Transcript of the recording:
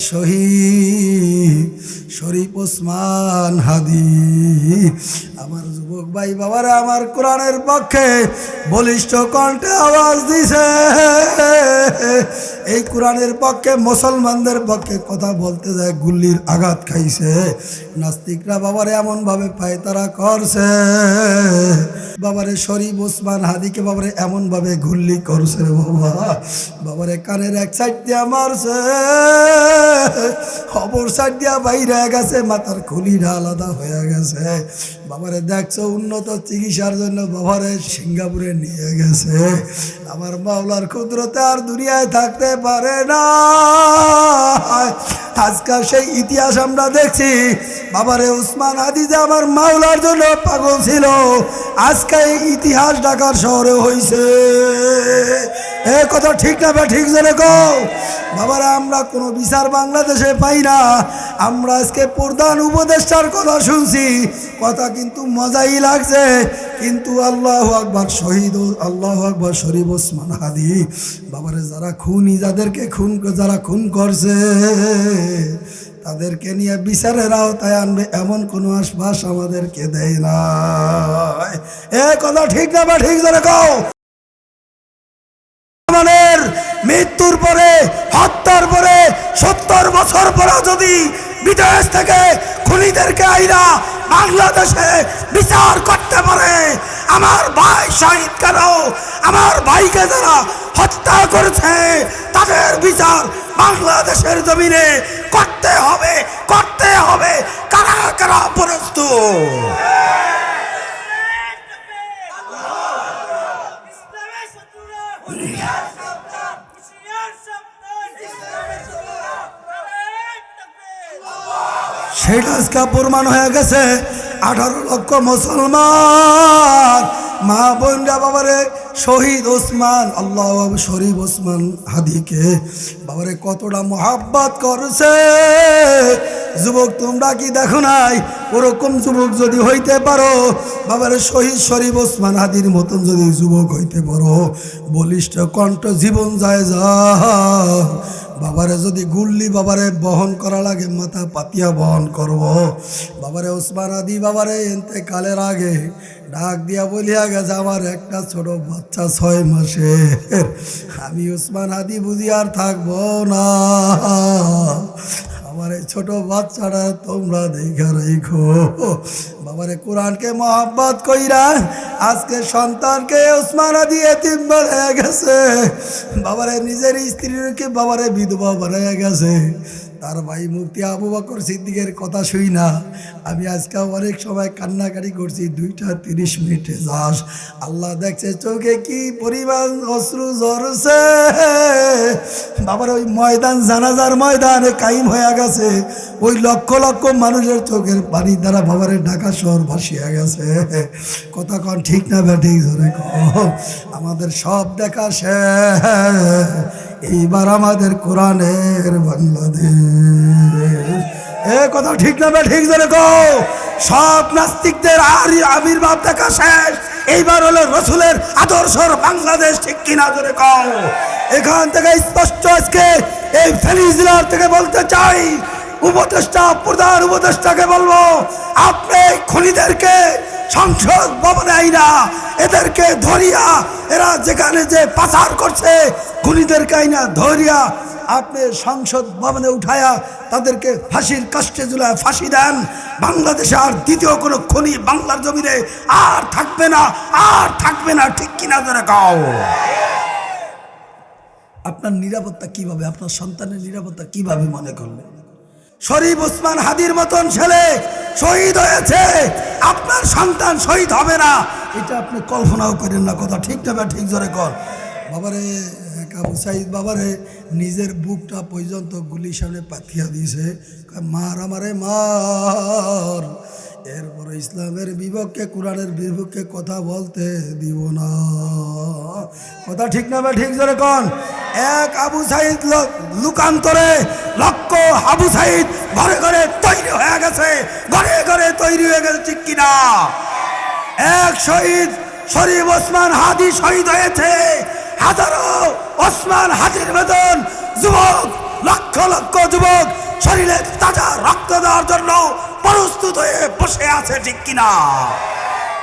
শহীদ শরীফ ওসমান হাদি। আমার যুবক ভাই বাবারা আমার কোরআনের পক্ষে বলিষ্ঠ কণ্ঠে আওয়াজ দিছে। এই কোরআনের পক্ষে মুসলমানদের পক্ষে কথা বলতে যায় গুল্লির আঘাত খাইছে। নাস্তিকরা বাবারে এমনভাবে পায়তারা করছে, বাবারে শরীফ ওসমান হাদিকে বাবারে এমনভাবে গুল্লি করছে রে বাবা, বাবারে কানের এক সাইড দিয়া মারছে, অপর সাইড দিয়া বাইরে গেছে, মাথার খুলিটা আলাদা হয়ে গেছে। বাবারে দেখছো উন্নত চিকিৎসার জন্য বাবারে সিঙ্গাপুরে নিয়ে গেছে। আমার মাওলার কুদরতে আর দুনিয়ায় থাকতে পারে না। আজকাল সেই ইতিহাস আমরা দেখছি। বাবারে ওসমান হাদি যে আমার মাওলার জন্য পাগল ছিল, আজকে এই ইতিহাস ঢাকার শহরে হয়েছে। এ কথা ঠিক না বা ঠিক জেনে কও বাবারা, আমরা কোনো বিচার বাংলাদেশে পাই না। আমরা আজকে প্রধান উপদেষ্টার কথা শুনছি, কথা কিন্তু মজাই লাগছে, কিন্তু আল্লাহু আকবার শহীদ, আল্লাহু আকবার শরীফ ওসমান হাদি। বাবারে যারা খুনি, যারা খুন করছে তাদেরকে নিয়ে বিচারের আওতায় আনবে এমন কোনো আশ্বাস আমাদেরকে দেয় না। এ কথা ঠিক না বা ঠিক জেনে কও। মৃত্যুর পরে, হত্যার পরে 70 বছর পরে যদি বিদেশ থেকে খুনিদেরকে আইরা বাংলাদেশে বিচার করতে পারে, আমার ভাই শহীদ কেন, আমার ভাইকে যারা হত্যা করেছে তাদের বিচার বাংলাদেশের জমিনে করতে হবে, করতে হবে। কারা কারা প্রস্তুত? সেটা আজকে প্রমাণ হয়ে গেছে। 18 লক্ষ মুসলমান মা বোনরা বাবারে শহীদ ওসমান, আল্লাহ শরীফ ওসমান হাদিকে বাবারে কতটা মহাব্বত করছে। যুবক তোমরা কি দেখো নাই? ওরকম যুবক যদি হইতে পারো, বাবারে শহীদ শরীফ ওসমান হাদির মতন যদি যুবক হইতে পারো, বলিষ্ঠ কণ্ঠ জীবন যায় যা বাবারে যদি গুল্লি বাবারে বহন করা লাগে, মাথা পাতিয়া বহন করব। বাবারে ওসমান হাদি বাবারে ইন্তেকালের আগে ডাক দিয়া বলিয়া গেছে, আমার একটা ছোট বাচ্চা 6 মাসে, আমি ওসমান হাদি বুঝি আর থাকবো না, আমার এই ছোট বাচ্চাটা তোমরা দেখা রেখো। বাবারে কোরআনকে মহব্বত কইরা আজকে সন্তানকে ওসমান হাদি এতিম বানায়া গেছে। বাবারে নিজের স্ত্রীকে বাবারে বিধবা বানায়া গেছে। তার ভাই মুফতি আবু বকর সিদ্দিকের কথা শুই না আমি আজকে অনেক সময় কান্নাকাটি করছি। 2:30 মিনিটে যাস, আল্লাহ দেখছে চোখে কি পরিমাণ অশ্রু ঝরছে। বাবার ওই ময়দান, জানাজার ময়দানে কায়েম হয়ে গেছে, ওই লক্ষ লক্ষ মানুষের চোখের পানি দ্বারা বাবারে ঢাকা শহর ভাসিয়া গেছে। কথা কন ঠিক না ব্যাঠিক ধরে কন, আমাদের সব দেখা শেষ, এইবার আমাদের কোরআনের বাংলাদেশ। এ কথা ঠিক না ঠিক ধরে কও। সব নাস্তিকদের আবির্ভাব দেখা শেষ, এইবার হলো রসুলের আদর্শর বাংলাদেশ, ঠিক কিনা ধরে কও। এখান থেকে স্পষ্ট আজকে এই ফেনী জেলার থেকে বলতে চাই, উপদেষ্টা, প্রধান উপদেষ্টাকে বলবো, আপনি খুনিদেরকে সংসদ ভবনে আইনা এদেরকে ধরিয়া, এরা যেখানে যে পাচার করছে খুনিদেরকে আইনা ধরিয়া আপনি সংসদ ভবনে উঠায়া তাদেরকে ফাঁসির কাস্টে ঝুলায় ফাঁসি দেন। বাংলাদেশে আর দ্বিতীয় কোনো খুনি বাংলার জমিনে আর থাকবে না, আর থাকবে না, ঠিক কিনা ধরে গাও। আপনার নিরাপত্তা কিভাবে, আপনার সন্তানের নিরাপত্তা কিভাবে মনে করলেন? শরীফ ওসমান হাদির মতন ছেলে শহীদ হয়েছে, আপনার সন্তান শহীদ হবে না, এটা আপনি কল্পনাও করেন না। কথা ঠিক না ঠিক জোরে কর। বাবারে আবু সাইদ বাবারে নিজের বুকটা পর্যন্ত গুলির সামনে পাঠিয়ে দিয়েছে, মার আমারে মার, এরপরে ইসলামের বিপক্ষে, কোরআনের বিপক্ষে কথা বলতে দিব না। কথা ঠিক না ঠিক জোরে কন। এক আবু সাইদ লুকান্তরে লক্ষ আবু সাইদ ঘরে ঘরে তৈরি হয়ে গেছে, ঘরে ঘরে তৈরি হয়ে গেছে, ঠিক কিনা? এক শহীদ শরীফ ওসমান হাদি শহীদ হয়েছে, হাজারো ওসমান হাদির মতন যুবক লক্ষ লক্ষ যুবক শরীরে তাজা রক্ত দেওয়ার জন্য প্রস্তুত হয়ে বসে আছে, ঠিক কিনা?